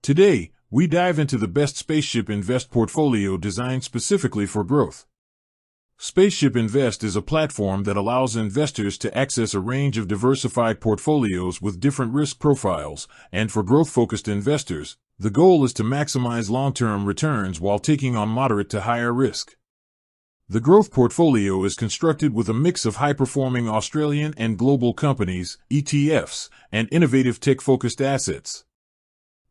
Today, we dive into the best Spaceship Invest portfolio designed specifically for growth. Spaceship Invest is a platform that allows investors to access a range of diversified portfolios with different risk profiles, and for growth-focused investors, the goal is to maximize long-term returns while taking on moderate to higher risk. The growth portfolio is constructed with a mix of high-performing Australian and global companies, ETFs, and innovative tech-focused assets.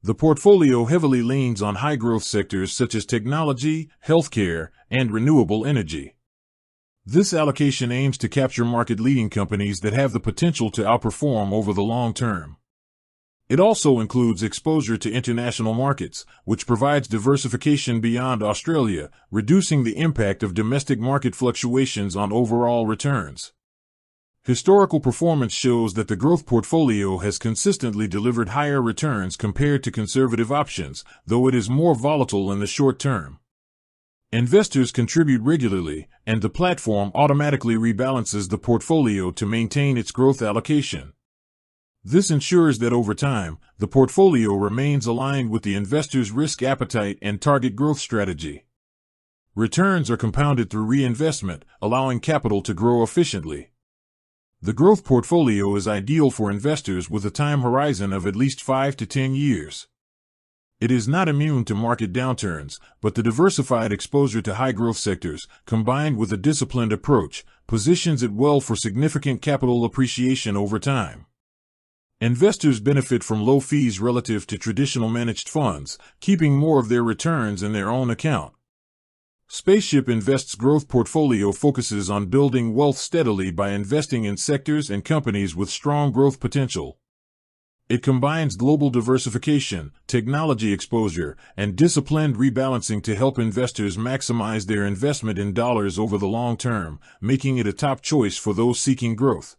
The portfolio heavily leans on high-growth sectors such as technology, healthcare, and renewable energy. This allocation aims to capture market-leading companies that have the potential to outperform over the long term. It also includes exposure to international markets, which provides diversification beyond Australia, reducing the impact of domestic market fluctuations on overall returns. Historical performance shows that the growth portfolio has consistently delivered higher returns compared to conservative options, though it is more volatile in the short term. Investors contribute regularly, and the platform automatically rebalances the portfolio to maintain its growth allocation. This ensures that over time, the portfolio remains aligned with the investor's risk appetite and target growth strategy. Returns are compounded through reinvestment, allowing capital to grow efficiently. The growth portfolio is ideal for investors with a time horizon of at least 5 to 10 years. It is not immune to market downturns, but the diversified exposure to high-growth sectors, combined with a disciplined approach, positions it well for significant capital appreciation over time. Investors benefit from low fees relative to traditional managed funds, keeping more of their returns in their own account. Spaceship Invest's growth portfolio focuses on building wealth steadily by investing in sectors and companies with strong growth potential. It combines global diversification, technology exposure, and disciplined rebalancing to help investors maximize their investment in dollars over the long term, making it a top choice for those seeking growth.